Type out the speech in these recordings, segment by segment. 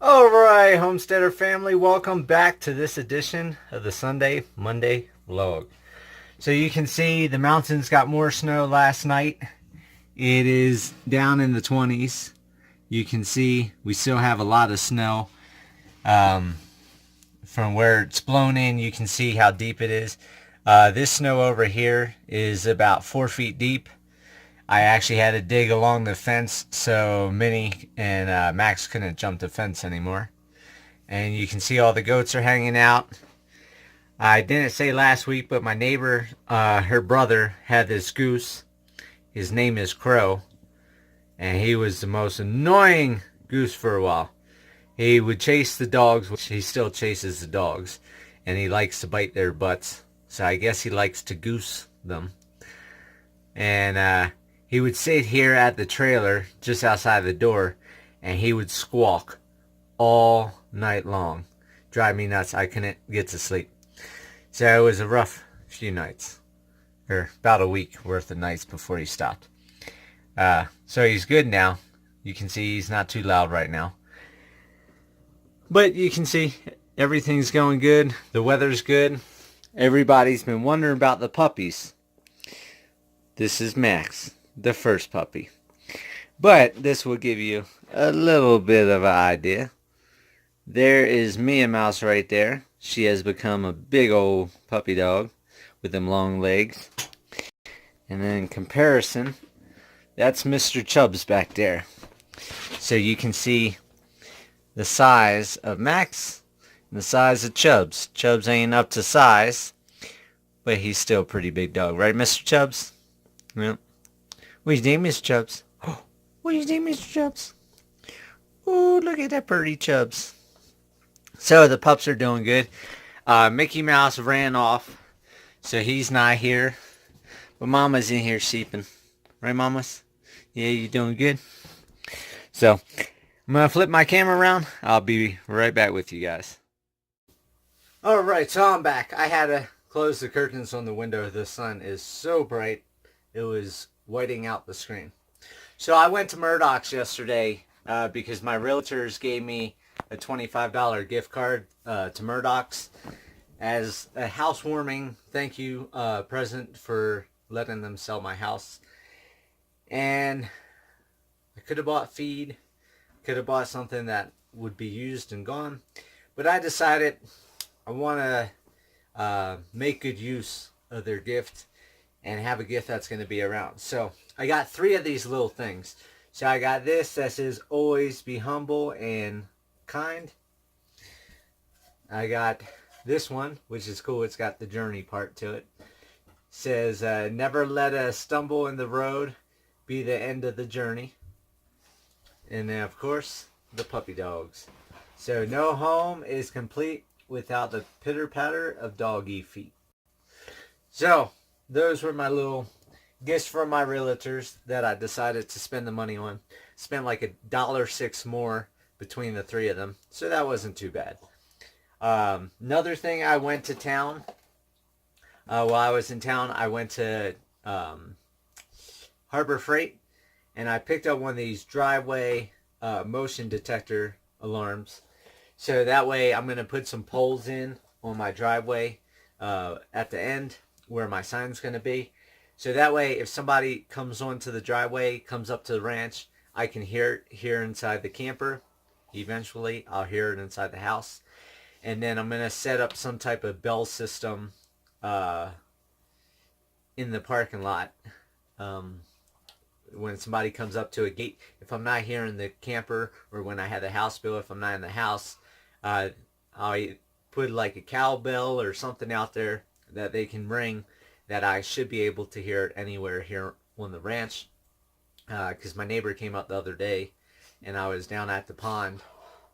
Alright, Homesteader family, welcome back to this edition of the Monday vlog. So you can see the mountains got more snow last night. It is down in the 20s. You can see we still have a lot of snow. From where it's blown in, you can see how deep it is. This snow over here is about 4 feet deep. I actually had to dig along the fence so Minnie and Max couldn't jump the fence anymore. And you can see all the goats are hanging out. I didn't say last week, but my neighbor, her brother, had this goose. His name is Crow. And he was the most annoying goose for a while. He would chase the dogs, which he still chases the dogs. And he likes to bite their butts. So I guess he likes to goose them. And he would sit here at the trailer just outside the door, and he would squawk all night long. Drive me nuts. I couldn't get to sleep. So it was a rough few nights, or about a week worth of nights before he stopped. So he's good now. You can see he's not too loud right now. But you can see everything's going good. The weather's good. Everybody's been wondering about the puppies. This is Max, the first puppy. But this will give you a little bit of an idea. There is Mia Mouse right there. She has become a big old puppy dog with them long legs. And then in comparison, that's Mr. Chubbs back there. So you can see the size of Max and the size of Chubbs. Chubbs ain't up to size, but he's still a pretty big dog. Right, Mr. Chubbs? Yep. What's your name, Mr. Chubbs? What's your name, Mr. Chubbs? Oh, look at that pretty Chubbs. So the pups are doing good. Mickey Mouse ran off, so he's not here. But Mama's in here sheeping. Right, Mamas? Yeah, you doing good? So I'm going to flip my camera around. I'll be right back with you guys. Alright, so I'm back. I had to close the curtains on the window. The sun is so bright. It was whiting out the screen. So I went to Murdoch's yesterday because my realtors gave me a $25 gift card to Murdoch's as a housewarming thank you present for letting them sell my house. And I could have bought feed, could have bought something that would be used and gone, but I decided I want to make good use of their gift and have a gift that's going to be around. So I got 3 of these little things. So I got this that says always be humble and kind. I got this one, which is cool. It's got the journey part to it. Says never let a stumble in the road be the end of the journey. And then of course the puppy dogs. So no home is complete without the pitter patter of doggy feet. So those were my little gifts from my realtors that I decided to spend the money on. Spent like $1.06 more between the 3 of them. So that wasn't too bad. Another thing, I went to town. While I was in town, I went to Harbor Freight. And I picked up one of these driveway motion detector alarms. So that way I'm going to put some poles in on my driveway at the end where my sign's going to be. So that way if somebody comes onto the driveway, comes up to the ranch, I can hear it here inside the camper. Eventually I'll hear it inside the house. And then I'm going to set up some type of bell system in the parking lot. When somebody comes up to a gate, if I'm not here in the camper, or when I have the house bill, if I'm not in the house, I'll put like a cowbell or something out there that they can ring, that I should be able to hear it anywhere here on the ranch. Because my neighbor came up the other day and I was down at the pond,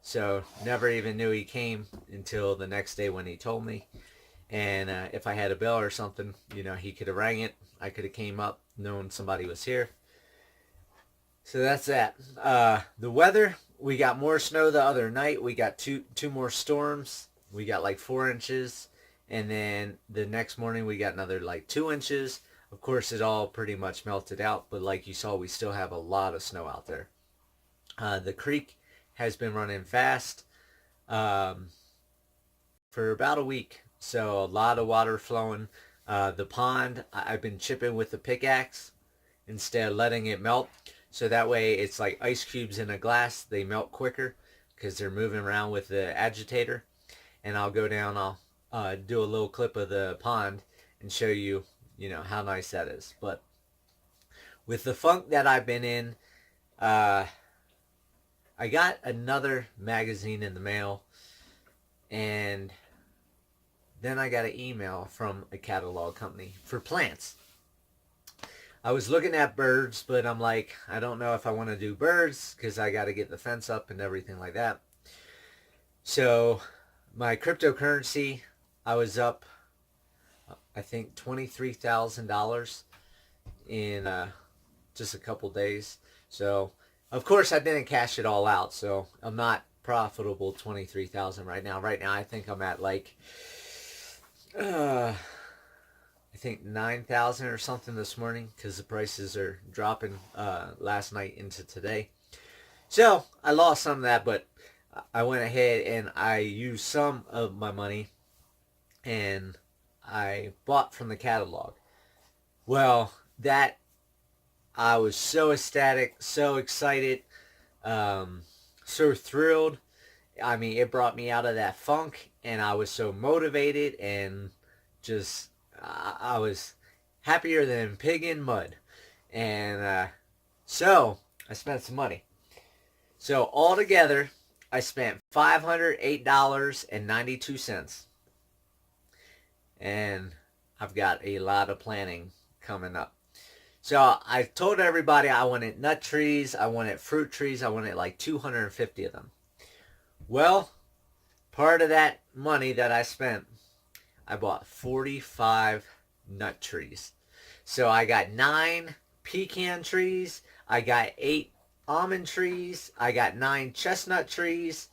so never even knew he came until the next day when he told me. And if I had a bell or something, you know, he could have rang it. I could have came up knowing somebody was here. So that's that. The weather, we got more snow the other night. We got two more storms. We got like 4 inches. And then the next morning we got another like 2 inches. Of course, it all pretty much melted out. But like you saw, we still have a lot of snow out there. The creek has been running fast for about a week. So a lot of water flowing. The pond, I've been chipping with the pickaxe instead of letting it melt. So that way it's like ice cubes in a glass. They melt quicker because they're moving around with the agitator. And I'll go down, I'll do a little clip of the pond and show you, how nice that is. But with the funk that I've been in, I got another magazine in the mail, and then I got an email from a catalog company for plants. I was looking at birds, but I'm like, I don't know if I want to do birds because I got to get the fence up and everything like that. So my cryptocurrency, I was up, I think, $23,000 in just a couple days. So, of course, I didn't cash it all out, so I'm not profitable 23,000 right now. Right now, I think I'm at like, I think 9,000 or something this morning because the prices are dropping last night into today. So, I lost some of that, but I went ahead and I used some of my money and I bought from the catalog. Well, that I was so ecstatic, so excited, so thrilled. I mean, it brought me out of that funk, and I was so motivated, and just I was happier than pig in mud. And so I spent some money. So altogether, I spent $508.92. And I've got a lot of planning coming up. So I told everybody I wanted nut trees, I wanted fruit trees, I wanted like 250 of them. Well, part of that money that I spent, I bought 45 nut trees. So I got 9 pecan trees, I got 8 almond trees, I got 9 chestnut trees,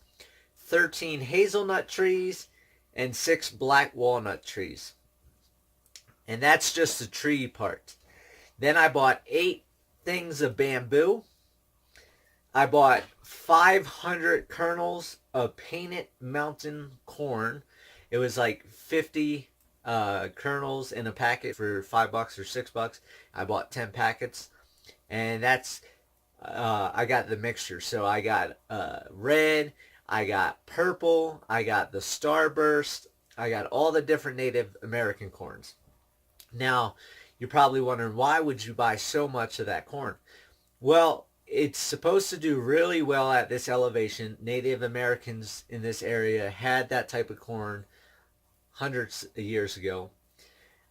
13 hazelnut trees, and 6 black walnut trees. And that's just the tree part. Then I bought 8 things of bamboo. I bought 500 kernels of painted mountain corn. It was like 50 kernels in a packet for $5 or $6. I bought 10 packets. And that's, I got the mixture. So I got red, I got purple, I got the starburst, I got all the different Native American corns. Now, you're probably wondering, why would you buy so much of that corn? Well, it's supposed to do really well at this elevation. Native Americans in this area had that type of corn hundreds of years ago.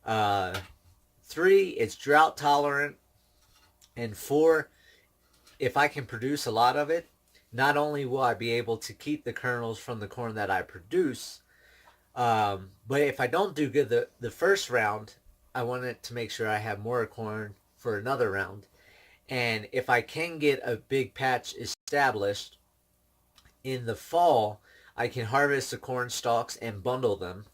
3, it's drought tolerant. And 4, if I can produce a lot of it, not only will I be able to keep the kernels from the corn that I produce, but if I don't do good the first round, I wanted to make sure I have more corn for another round. And if I can get a big patch established in the fall, I can harvest the corn stalks and bundle them.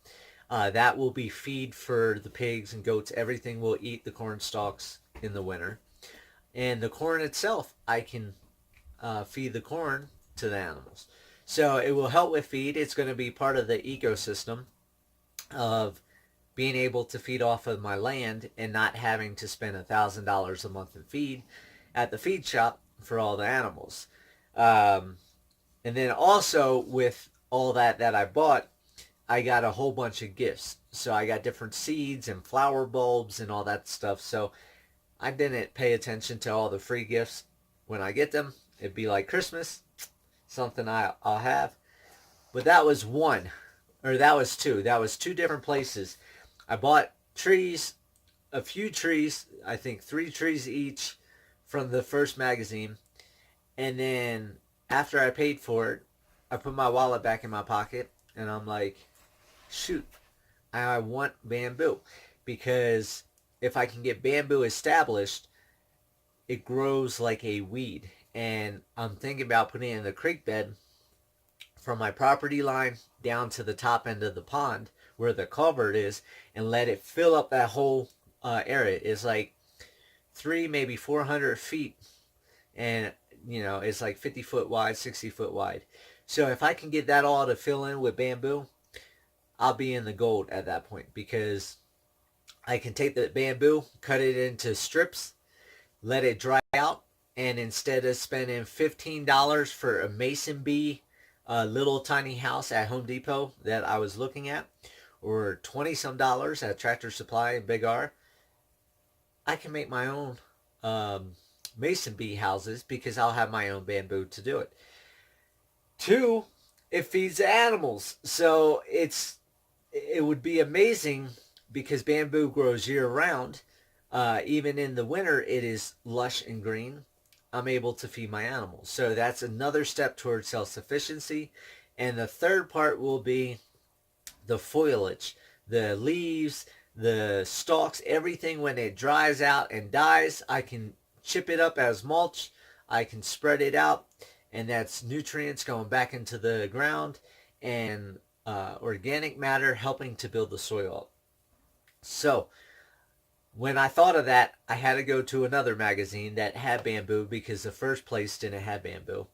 That will be feed for the pigs and goats. Everything will eat the corn stalks in the winter. And the corn itself, I can feed the corn to the animals. So it will help with feed. It's going to be part of the ecosystem of being able to feed off of my land and not having to spend $1,000 a month in feed at the feed shop for all the animals. And then also with all that I bought, I got a whole bunch of gifts. So I got different seeds and flower bulbs and all that stuff. So I didn't pay attention to all the free gifts. When I get them, it'd be like Christmas, something I'll have. But that was one, or that was two. That was 2 different places. I bought trees, a few trees, I think 3 trees each from the first magazine. And then after I paid for it, I put my wallet back in my pocket and I'm like, shoot, I want bamboo. Because if I can get bamboo established, it grows like a weed. And I'm thinking about putting it in the creek bed from my property line down to the top end of the pond where the culvert is, and let it fill up that whole area. It's like 3, maybe 400 feet, and you know, it's like 50 foot wide, 60 foot wide. So if I can get that all to fill in with bamboo, I'll be in the gold at that point, because I can take the bamboo, cut it into strips, let it dry out, and instead of spending $15 for a mason bee little tiny house at Home Depot that I was looking at, or 20 some dollars at Tractor Supply and Big R, I can make my own mason bee houses, because I'll have my own bamboo to do it. Two, it feeds the animals. So it would be amazing, because bamboo grows year round. Even in the winter, it is lush and green. I'm able to feed my animals. So that's another step towards self-sufficiency. And the third part will be the foliage, the leaves, the stalks, everything. When it dries out and dies, I can chip it up as mulch. I can spread it out, and that's nutrients going back into the ground, and organic matter helping to build the soil up. So when I thought of that, I had to go to another magazine that had bamboo, because the first place didn't have bamboo.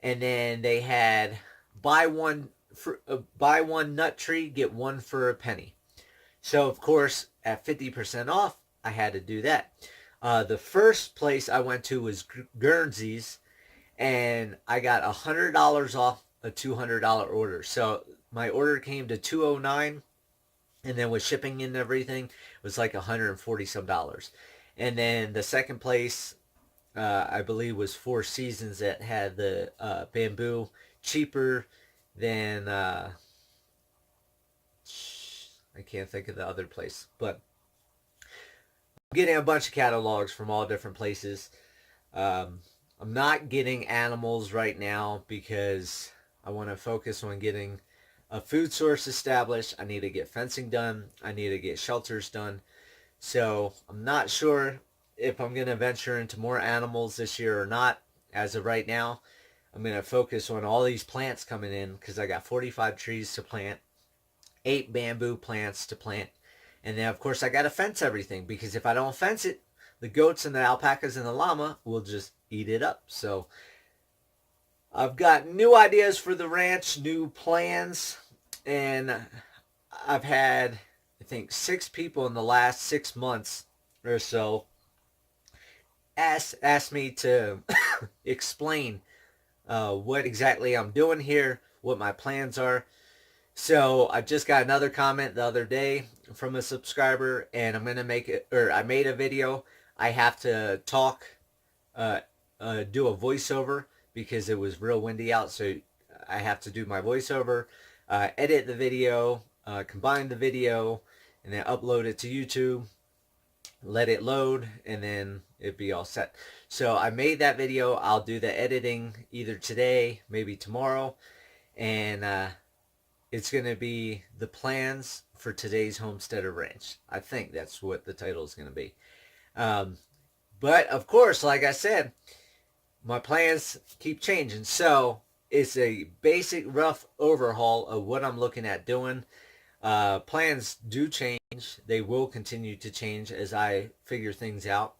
And then they had buy one nut tree, get one for a penny. So of course, at 50% off, I had to do that. The first place I went to was Guernsey's, and I got $100 off a $200 order. So my order came to $209, and then with shipping and everything, it was like $140 some dollars. And then the second place, I believe, was Four Seasons, that had the bamboo, cheaper than I can't think of the other place, but I'm getting a bunch of catalogs from all different places. I'm not getting animals right now, because I want to focus on getting a food source established. I need to get fencing done. I need to get shelters done. So I'm not sure if I'm going to venture into more animals this year or not. As of right now, I'm going to focus on all these plants coming in, because I got 45 trees to plant, 8 bamboo plants to plant. And then of course I got to fence everything, because if I don't fence it, the goats and the alpacas and the llama will just eat it up. So I've got new ideas for the ranch, new plans, and I've had, I think, 6 people in the last 6 months or so ask me to explain what exactly I'm doing here, what my plans are. So I just got another comment the other day from a subscriber, and I'm gonna make it, or I made a video. I have to talk, do a voiceover, because it was real windy out, so I have to do my voiceover, edit the video, combine the video, and then upload it to YouTube, let it load, and then it'd be all set. So I made that video. I'll do the editing either today, maybe tomorrow, and it's going to be the plans for today's homesteader ranch. I think that's what the title is going to be. But of course, like I said, my plans keep changing. So it's a basic rough overhaul of what I'm looking at doing. Plans do change. They will continue to change as I figure things out.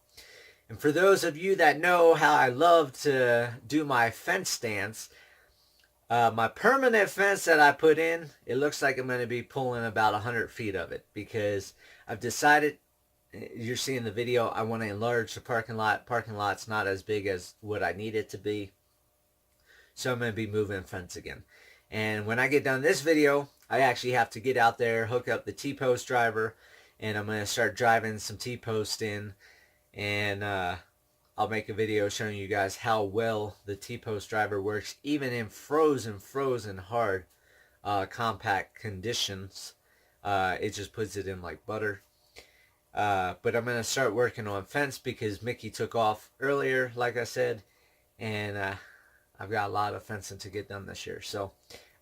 And for those of you that know how I love to do my fence stands, my permanent fence that I put in, it looks like I'm going to be pulling about 100 feet of it, because I've decided, you're seeing the video, I want to enlarge the parking lot. Parking lot's not as big as what I need it to be. So I'm going to be moving fence again. And when I get done this video, I actually have to get out there, hook up the T-post driver, and I'm going to start driving some T-post in, and I'll make a video showing you guys how well the T-post driver works, even in frozen hard compact conditions. It just puts it in like butter. But I'm going to start working on fence, because Mickey took off earlier, like I said, and I've got a lot of fencing to get done this year. So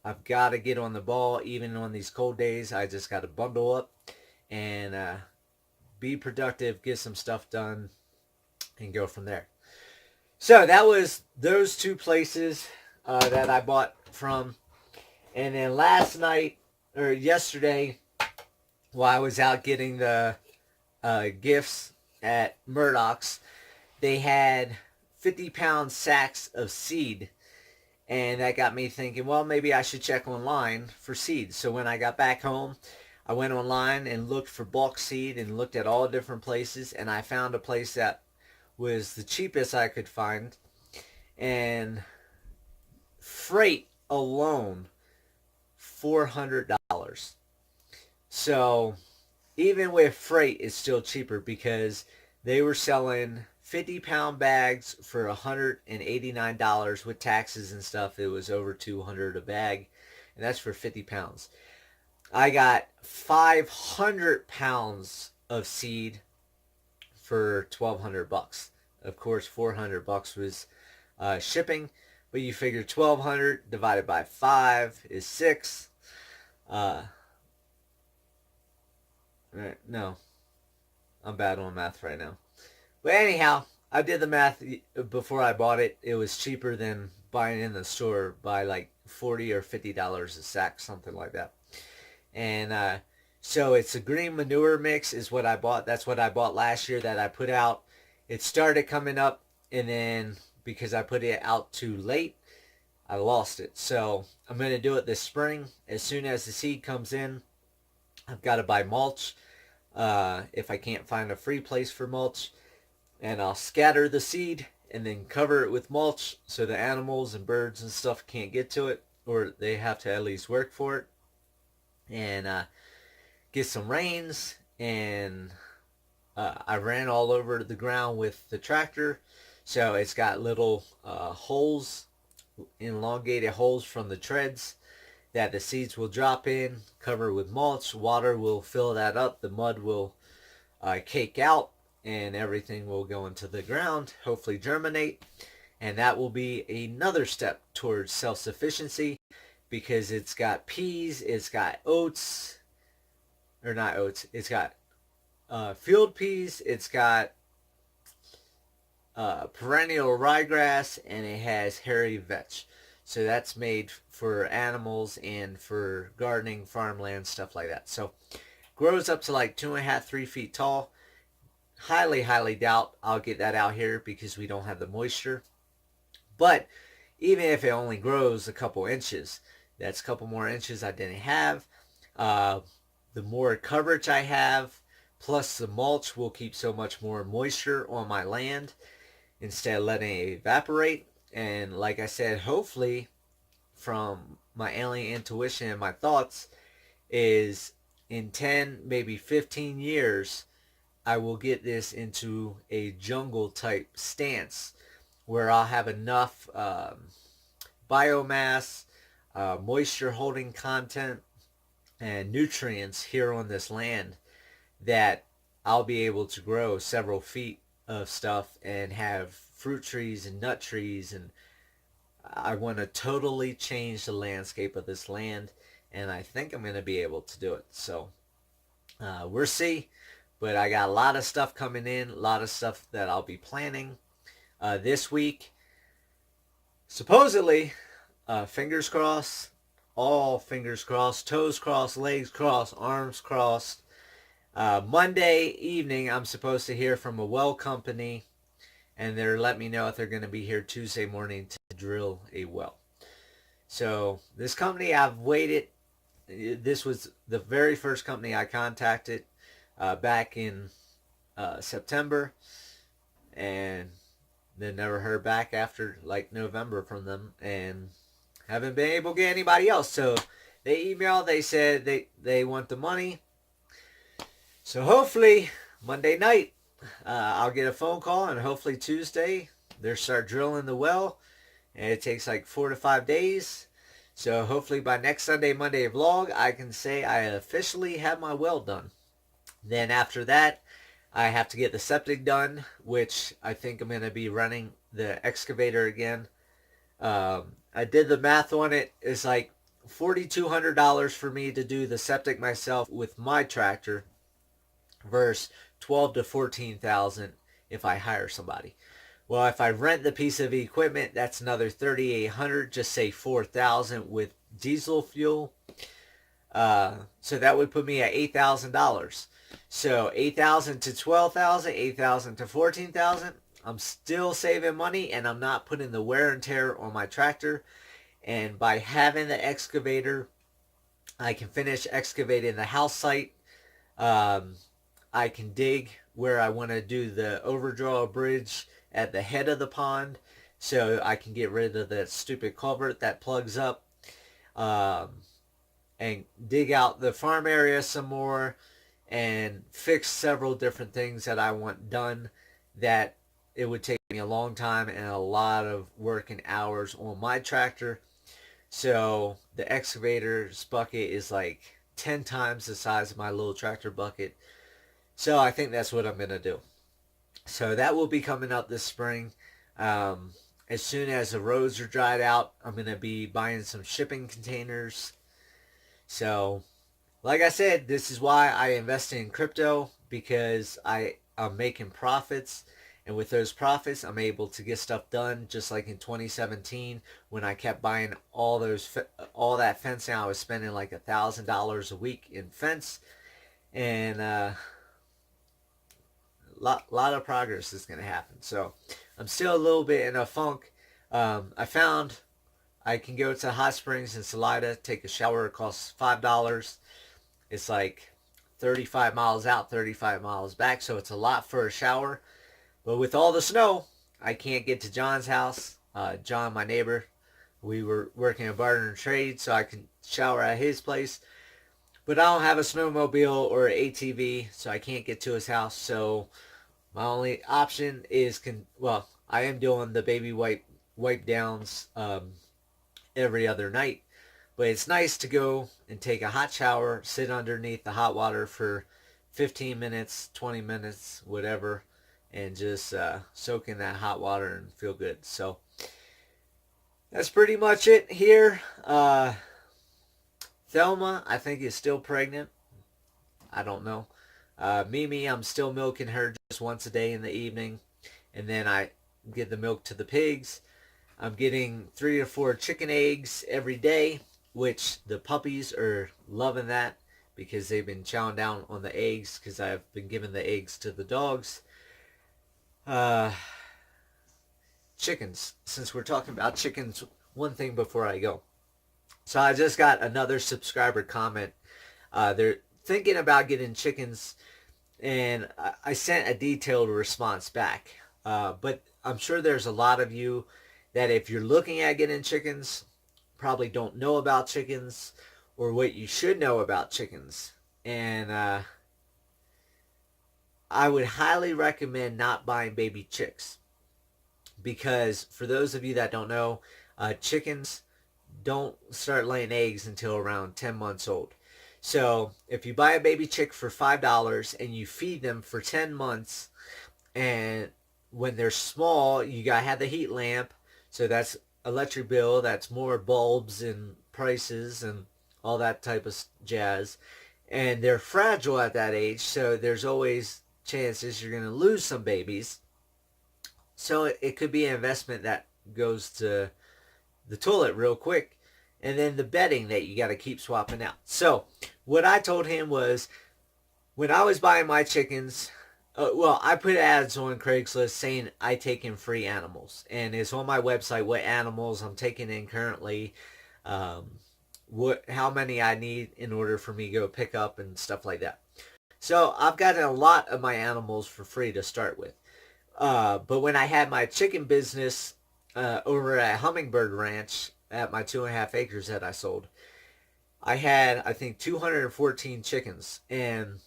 I've got to get on the ball, even on these cold days. I just got to bundle up and be productive, get some stuff done, and go from there. So that was those 2 places that I bought from. And then last night, or yesterday, while I was out getting the gifts at Murdoch's, they had 50-pound sacks of seed. And that got me thinking, well, maybe I should check online for seed. So when I got back home, I went online and looked for bulk seed and looked at all different places. And I found a place that was the cheapest I could find. And freight alone, $400. So even with freight, it's still cheaper because they were selling 50-pound bags for $189 with taxes and stuff. It was over $200 a bag, and that's for 50 pounds. I got 500 pounds of seed for $1,200. Of course, $400 was shipping, but you figure 1,200 divided by 5 is 6. No, I'm bad on math right now. But anyhow, I did the math before I bought it. It was cheaper than buying in the store by like $40 or $50 a sack, something like that. And so it's a green manure mix is what I bought. That's what I bought last year that I put out. It started coming up, and then because I put it out too late, I lost it. So I'm going to do it this spring. As soon as the seed comes in, I've got to buy mulch if I can't find a free place for mulch. And I'll scatter the seed and then cover it with mulch so the animals and birds and stuff can't get to it, or they have to at least work for it. And get some rains, and I ran all over the ground with the tractor. So it's got little holes, elongated holes from the treads that the seeds will drop in, cover with mulch. Water will fill that up. The mud will cake out, and everything will go into the ground, hopefully germinate. And that will be another step towards self-sufficiency, because it's got peas, it's got oats, or not oats, it's got field peas, it's got perennial ryegrass, and it has hairy vetch. So that's made for animals and for gardening, farmland, stuff like that. So grows up to like 2.5, 3 feet tall. Highly doubt I'll get that out here because we don't have the moisture. But even if it only grows a couple inches, that's a couple more inches I didn't have. The more coverage I have, plus the mulch, will keep so much more moisture on my land instead of letting it evaporate. And like I said, hopefully from my alien intuition and my thoughts is in 10, maybe 15 years, I will get this into a jungle type stance where I'll have enough biomass, moisture holding content, and nutrients here on this land that I'll be able to grow several feet of stuff and have fruit trees and nut trees. And I want to totally change the landscape of this land, and I think I'm going to be able to do it. So we'll see. But I got a lot of stuff coming in, a lot of stuff that I'll be planning this week. Supposedly, fingers crossed, all fingers crossed, toes crossed, legs crossed, arms crossed. Monday evening, I'm supposed to hear from a well company, and they're letting me know if they're going to be here Tuesday morning to drill a well. So this company, I've waited. This was the very first company I contacted back in September, and then never heard back after like November from them, and haven't been able to get anybody else. So they emailed, they said they want the money. So hopefully Monday night I'll get a phone call, and hopefully Tuesday they'll start drilling the well, and it takes like 4 to 5 days. So hopefully by next Sunday, Monday vlog, I can say I officially have my well done. Then after that, I have to get the septic done, which I think I'm going to be running the excavator again. I did the math on it. It's like $4,200 for me to do the septic myself with my tractor versus $12,000 to $14,000 if I hire somebody. Well, if I rent the piece of equipment, that's another $3,800. Just say $4,000 with diesel fuel. So that would put me at $8,000. So $8,000 to $12,000, $8,000 to $14,000. I'm still saving money and I'm not putting the wear and tear on my tractor. And by having the excavator, I can finish excavating the house site. Um, I can dig where I want to do the overdraw bridge at the head of the pond, so I can get rid of that stupid culvert that plugs up, um, and dig out the farm area some more and fix several different things that I want done that it would take me a long time and a lot of working hours on my tractor. So the excavator's bucket is like 10 times the size of my little tractor bucket. So I think that's what I'm going to do. So that will be coming up this spring. Um, as soon as the roads are dried out, I'm going to be buying some shipping containers. So, like I said, this is why I invest in crypto, because I'm making profits. And with those profits, I'm able to get stuff done, just like in 2017 when I kept buying all that fencing. I was spending like $1,000 a week in fence, and lot of progress is going to happen. So I'm still a little bit in a funk. I found I can go to hot springs in Salida, take a shower. It costs $5. It's like 35 miles out, 35 miles back, so it's a lot for a shower. But with all the snow, I can't get to John's house. John, my neighbor, we were working a barter and trade, so I can shower at his place. But I don't have a snowmobile or an ATV, so I can't get to his house. So my only option is, I am doing the baby wipe downs every other night. But it's nice to go and take a hot shower, sit underneath the hot water for 15 minutes, 20 minutes, whatever, and just soak in that hot water and feel good. So that's pretty much it here. Thelma, I think, is still pregnant. I don't know. Mimi, I'm still milking her just once a day in the evening, and then I give the milk to the pigs. I'm getting 3 to 4 chicken eggs every day, which the puppies are loving that because they've been chowing down on the eggs because I've been giving the eggs to the dogs. Chickens. Since we're talking about chickens, one thing before I go. So I just got another subscriber comment. They're thinking about getting chickens, and I sent a detailed response back. But I'm sure there's a lot of you that if you're looking at getting chickens, probably don't know about chickens or what you should know about chickens. And I would highly recommend not buying baby chicks, because for those of you that don't know, chickens don't start laying eggs until around 10 months old. So if you buy a baby chick for $5 and you feed them for 10 months, and when they're small, you gotta have the heat lamp, so that's electric bill, that's more bulbs and prices and all that type of jazz. And they're fragile at that age, so there's always chances you're going to lose some babies. So it could be an investment that goes to the toilet real quick. And then the bedding that you got to keep swapping out. So what I told him was, when I was buying my chickens, I put ads on Craigslist saying I take in free animals, and it's on my website what animals I'm taking in currently, how many I need in order for me to go pick up and stuff like that. So I've gotten a lot of my animals for free to start with. But when I had my chicken business over at Hummingbird Ranch at my 2.5 acres that I sold, I had, I think, 214 chickens, and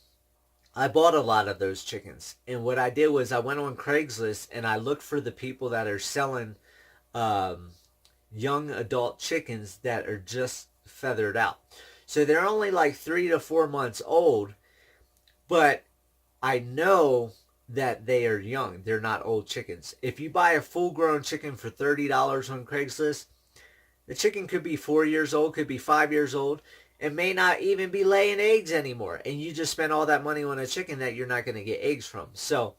I bought a lot of those chickens. And what I did was I went on Craigslist and I looked for the people that are selling young adult chickens that are just feathered out. So they're only like 3 to 4 months old, but I know that they are young. They're not old chickens. If you buy a full-grown chicken for $30 on Craigslist, the chicken could be 4 years old, could be 5 years old, and may not even be laying eggs anymore. And you just spent all that money on a chicken that you're not going to get eggs from. So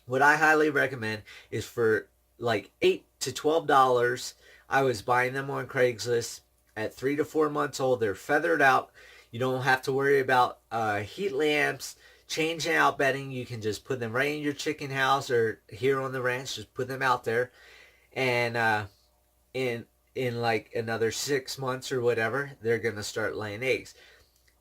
what I highly recommend is for like $8 to $12, I was buying them on Craigslist at 3 to 4 months old. They're feathered out. You don't have to worry about heat lamps, Changing out bedding, you can just put them right in your chicken house or here on the ranch. Just put them out there, and in like another 6 months or whatever, they're gonna start laying eggs.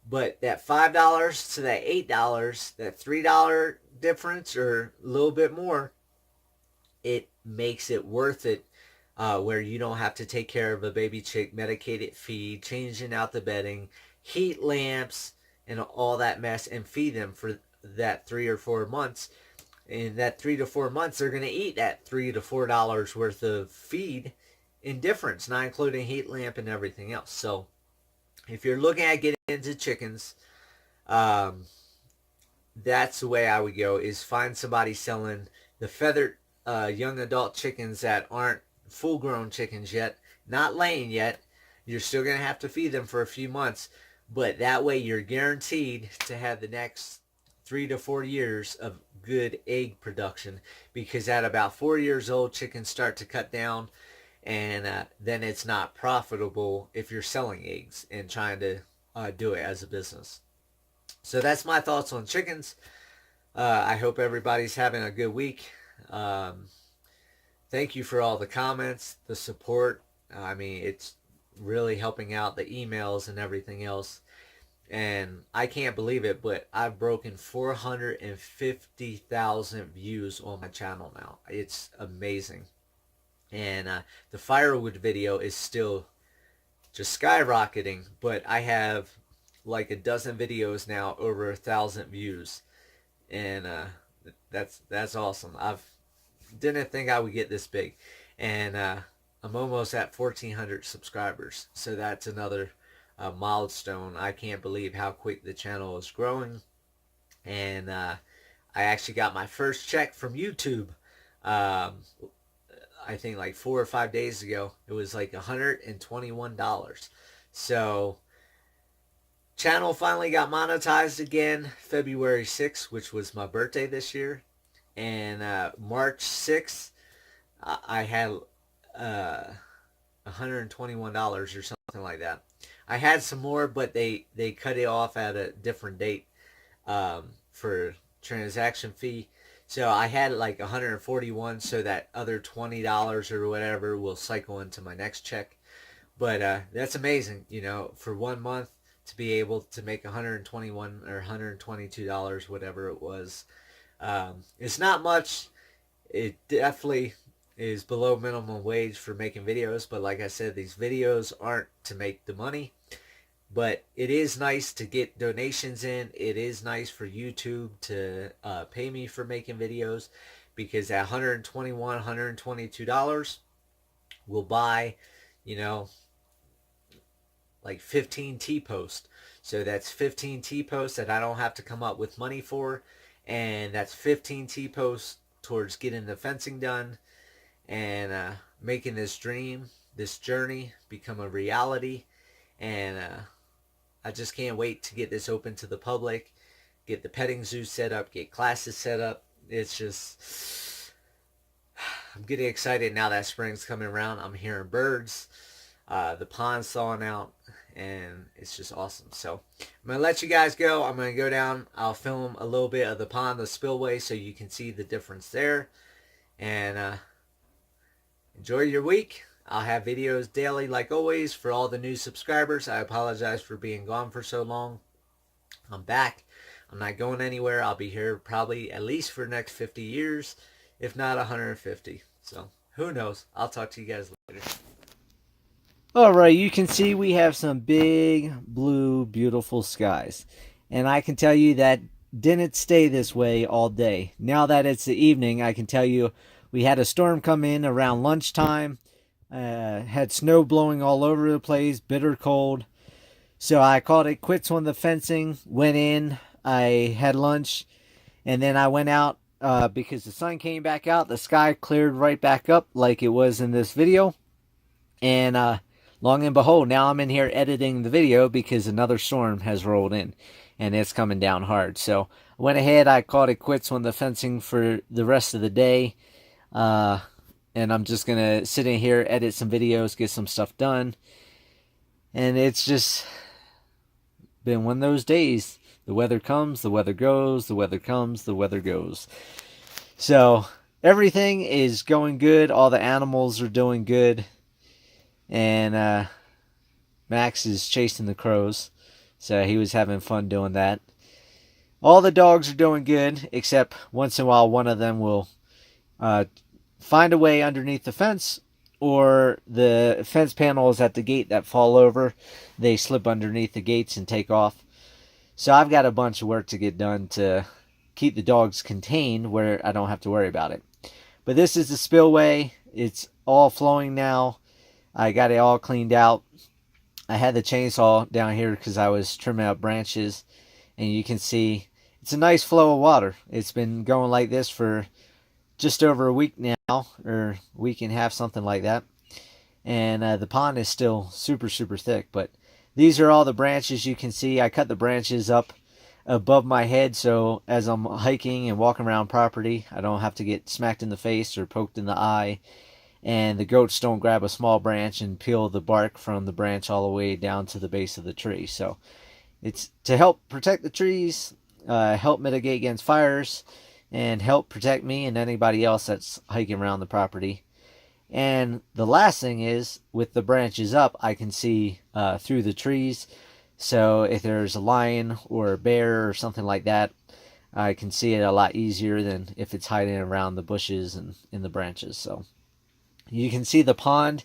But that $5 to that $8, that $3 difference or a little bit more, it makes it worth it. Where you don't have to take care of a baby chick, medicated feed, changing out the bedding, heat lamps, and all that mess, and feed them for that 3 or 4 months. In that 3 to 4 months, they're going to eat that $3 to $4 worth of feed in difference, not including heat lamp and everything else. So if you're looking at getting into chickens, that's the way I would go, is find somebody selling the feathered young adult chickens that aren't full grown chickens yet, not laying yet. You're still going to have to feed them for a few months, but that way you're guaranteed to have the next 3 to 4 years of good egg production, because at about 4 years old, chickens start to cut down, and then it's not profitable if you're selling eggs and trying to do it as a business. So that's my thoughts on chickens. I hope everybody's having a good week. Thank you for all the comments, the support. I mean, it's really helping out, the emails and everything else. And I can't believe it, but I've broken 450,000 views on my channel now. It's amazing. And the firewood video is still just skyrocketing, but I have like a dozen videos now over 1,000 views. And that's awesome. Didn't think I would get this big, and I'm almost at 1,400 subscribers, so that's another milestone. I can't believe how quick the channel is growing, and I actually got my first check from YouTube. I think like 4 or 5 days ago. It was like $121. So channel finally got monetized again February 6th, which was my birthday this year. And March 6th, I had $121 or something like that. I had some more, but they cut it off at a different date for transaction fee. So I had like 141, so that other $20 or whatever will cycle into my next check. But that's amazing, you know, for 1 month to be able to make $121 or $122, whatever it was. It's not much. It definitely is below minimum wage for making videos, but like I said, these videos aren't to make the money, but it is nice to get donations in. It is nice for YouTube to pay me for making videos, because at $121, $122 will buy, you know, like 15 T-posts. So that's 15 T-posts that I don't have to come up with money for. And that's 15 T-posts towards getting the fencing done and making this dream, this journey, become a reality. And I just can't wait to get this open to the public, get the petting zoo set up, get classes set up. It's just, I'm getting excited now that spring's coming around. I'm hearing birds, the pond's thawing out, and it's just awesome. So I'm going to let you guys go. I'm going to go down. I'll film a little bit of the pond, the spillway, so you can see the difference there. And enjoy your week. I'll have videos daily like always for all the new subscribers. I apologize for being gone for so long. I'm back. I'm not going anywhere. I'll be here probably at least for the next 50 years, if not 150. So who knows? I'll talk to you guys later. Alright, you can see we have some big, blue, beautiful skies. And I can tell you that didn't stay this way all day. Now that it's the evening, I can tell you we had a storm come in around lunchtime. Had snow blowing all over the place, bitter cold. So I called it quits on the fencing, went in, I had lunch, and then I went out because the sun came back out. The sky cleared right back up like it was in this video. And long and behold, now I'm in here editing the video because another storm has rolled in and it's coming down hard. So I went ahead, I called it quits on the fencing for the rest of the day. And I'm just going to sit in here, edit some videos, get some stuff done. And it's just been one of those days. The weather comes, the weather goes, the weather comes, the weather goes. So everything is going good. All the animals are doing good. And Max is chasing the crows. So he was having fun doing that. All the dogs are doing good, except once in a while one of them will find a way underneath the fence, or the fence panels at the gate that fall over, they slip underneath the gates and take off. So I've got a bunch of work to get done to keep the dogs contained where I don't have to worry about it. But this is the spillway. It's all flowing now. I got it all cleaned out. I had the chainsaw down here because I was trimming out branches, and you can see it's a nice flow of water. It's been going like this for just over a week now, or a week and a half, something like that. And the pond is still super, super thick. But these are all the branches you can see. I cut the branches up above my head, so as I'm hiking and walking around property, I don't have to get smacked in the face or poked in the eye. And the goats don't grab a small branch and peel the bark from the branch all the way down to the base of the tree. So it's to help protect the trees, help mitigate against fires, and help protect me and anybody else that's hiking around the property. And the last thing is, with the branches up, I can see through the trees. So if there's a lion or a bear or something like that, I can see it a lot easier than if it's hiding around the bushes and in the branches. So you can see the pond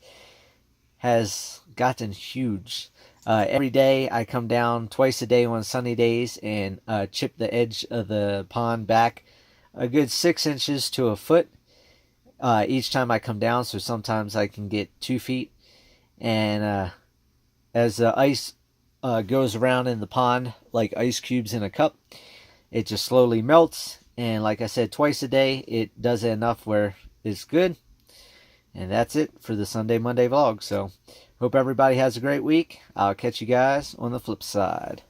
has gotten huge. Every day I come down twice a day on sunny days and chip the edge of the pond back a good 6 inches to a foot each time I come down. So sometimes I can get 2 feet. And as the ice goes around in the pond like ice cubes in a cup, it just slowly melts. And like I said, twice a day it does it enough where it's good. And that's it for the Sunday Monday vlog. So hope everybody has a great week. I'll catch you guys on the flip side.